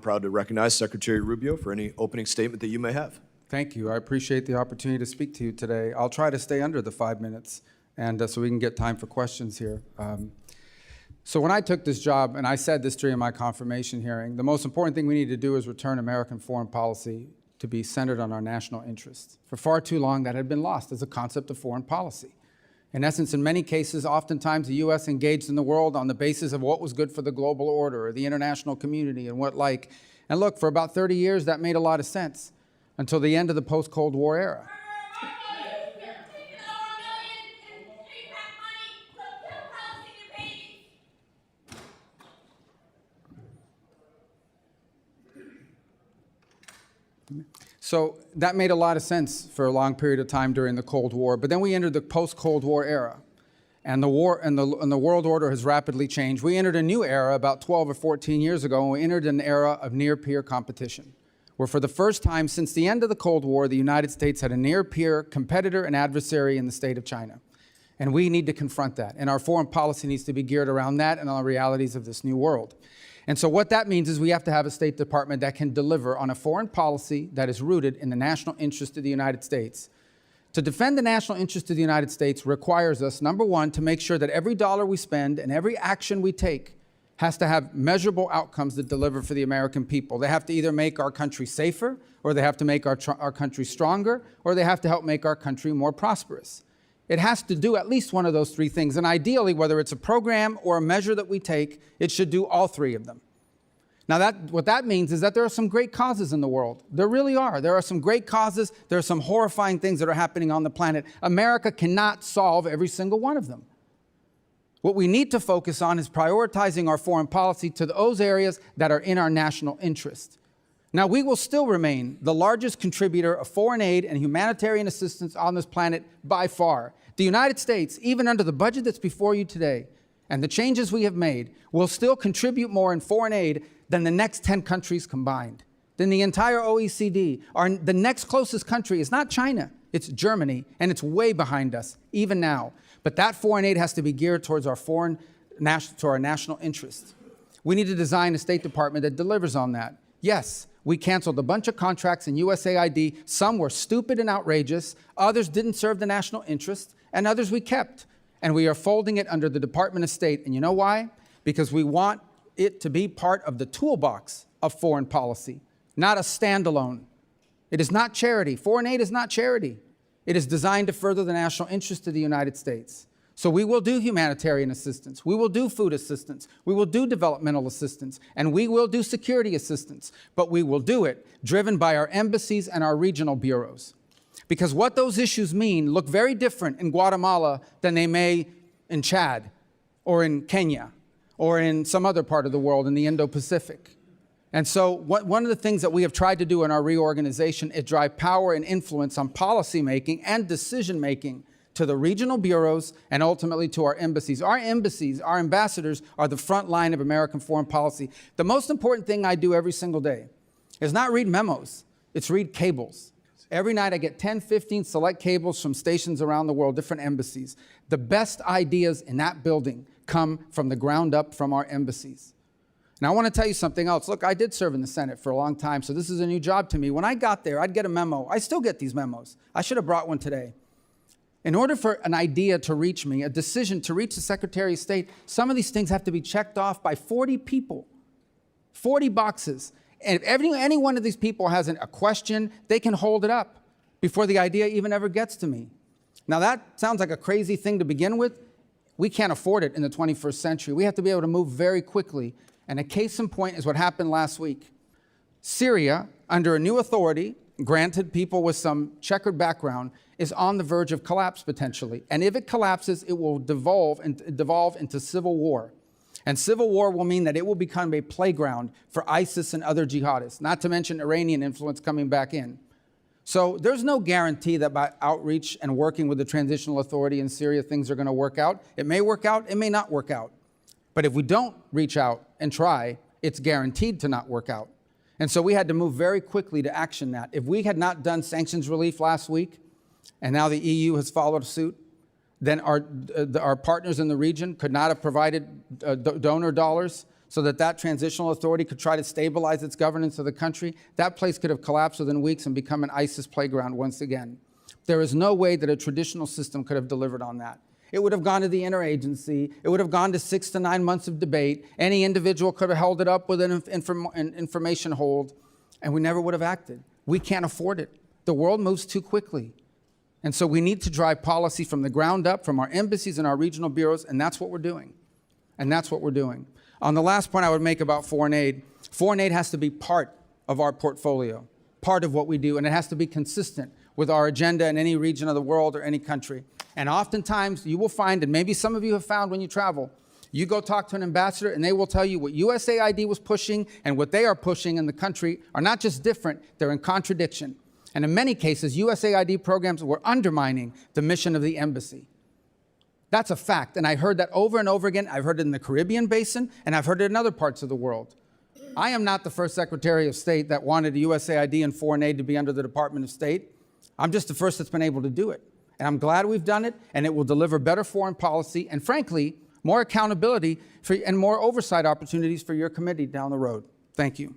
proud to recognize Secretary Rubio for any opening statement that you may have. Thank you. I appreciate the opportunity to speak to you today. I'll try to stay under the 5 minutes, and so we can get time for questions here. So when I took this job, and I said this during my confirmation hearing, the most important thing we need to do is return American foreign policy to be centered on our national interests. For far too long, that had been lost as a concept of foreign policy. In essence, in many cases, oftentimes the U.S. engaged in the world on the basis of what was good for the global order or the international community and what like. And look, for about 30 years, that made a lot of sense until the end of the post-Cold War era. So that made a lot of sense for a long period of time during the Cold War, but then we entered the post-Cold War era, and the world order has rapidly changed. We entered a new era about 12 or 14 years ago, and we entered an era of near-peer competition, where for the first time since the end of the Cold War, the United States had a near-peer competitor and adversary in the state of China. And we need to confront that, and our foreign policy needs to be geared around that and on the realities of this new world. And so what that means is we have to have a State Department that can deliver on a foreign policy that is rooted in the national interest of the United States. To defend the national interest of the United States requires us, number one, to make sure that every dollar we spend and every action we take has to have measurable outcomes that deliver for the American people. They have to either make our country safer, or they have to make our country stronger, or they have to help make our country more prosperous. It has to do at least one of those three things. And ideally, whether it's a program or a measure that we take, it should do all three of them. Now, what that means is that there are some great causes in the world. There really are. There are some great causes. There are some horrifying things that are happening on the planet. America cannot solve every single one of them. What we need to focus on is prioritizing our foreign policy to those areas that are in our national interest. Now, we will still remain the largest contributor of foreign aid and humanitarian assistance on this planet by far. The United States, even under the budget that's before you today, and the changes we have made, will still contribute more in foreign aid than the next 10 countries combined, than the entire OECD. The next closest country is not China, it's Germany, and it's way behind us, even now. But that foreign aid has to be geared towards our national interests. We need to design a State Department that delivers on that. Yes, we canceled a bunch of contracts in USAID. Some were stupid and outrageous. Others didn't serve the national interest, and others we kept. And we are folding it under the Department of State. And you know why? Because we want it to be part of the toolbox of foreign policy, not a standalone. It is not charity. Foreign aid is not charity. It is designed to further the national interest of the United States. So we will do humanitarian assistance, we will do food assistance, we will do developmental assistance, and we will do security assistance, but we will do it driven by our embassies and our regional bureaus. Because what those issues mean look very different in Guatemala than they may in Chad, or in Kenya, or in some other part of the world in the Indo-Pacific. And so one of the things that we have tried to do in our reorganization is drive power and influence on policymaking and decision-making to the regional bureaus and ultimately to our embassies. Our embassies, our ambassadors, are the front line of American foreign policy. The most important thing I do every single day is not read memos, it's read cables. Every night I get 10, 15 select cables from stations around the world, different embassies. The best ideas in that building come from the ground up from our embassies. Now I want to tell you something else. Look, I did serve in the Senate for a long time, so this is a new job to me. When I got there, I'd get a memo. I still get these memos. I should have brought one today. In order for an idea to reach me, a decision to reach the Secretary of State, some of these things have to be checked off by 40 people, 40 boxes. And if any one of these people has a question, they can hold it up before the idea even ever gets to me. Now that sounds like a crazy thing to begin with. We can't afford it in the 21st century. We have to be able to move very quickly. And a case in point is what happened last week. Syria, under a new authority, granted people with some checkered background, is on the verge of collapse potentially. And if it collapses, it will devolve into civil war. And civil war will mean that it will become a playground for ISIS and other jihadists, not to mention Iranian influence coming back in. So there's no guarantee that by outreach and working with the transitional authority in Syria, things are going to work out. It may work out, it may not work out. But if we don't reach out and try, it's guaranteed to not work out. And so we had to move very quickly to action that. If we had not done sanctions relief last week, and now the EU has followed suit, then our partners in the region could not have provided donor dollars so that that transitional authority could try to stabilize its governance of the country, that place could have collapsed within weeks and become an ISIS playground once again. There is no way that a traditional system could have delivered on that. It would have gone to the interagency. It would have gone to 6 to 9 months of debate. Any individual could have held it up with an information hold, and we never would have acted. We can't afford it. The world moves too quickly. And so we need to drive policy from the ground up, from our embassies and our regional bureaus, and that's what we're doing. And that's what we're doing. On the last point I would make about foreign aid has to be part of our portfolio, part of what we do, and it has to be consistent with our agenda in any region of the world or any country. And oftentimes you will find, and maybe some of you have found when you travel, you go talk to an ambassador and they will tell you what USAID was pushing and what they are pushing in the country are not just different, they're in contradiction. And in many cases, USAID programs were undermining the mission of the embassy. That's a fact, and I heard that over and over again. I've heard it in the Caribbean basin, and I've heard it in other parts of the world. I am not the first Secretary of State that wanted USAID and foreign aid to be under the Department of State. I'm just the first that's been able to do it. And I'm glad we've done it, and it will deliver better foreign policy and, frankly, more accountability and more oversight opportunities for your committee down the road. Thank you.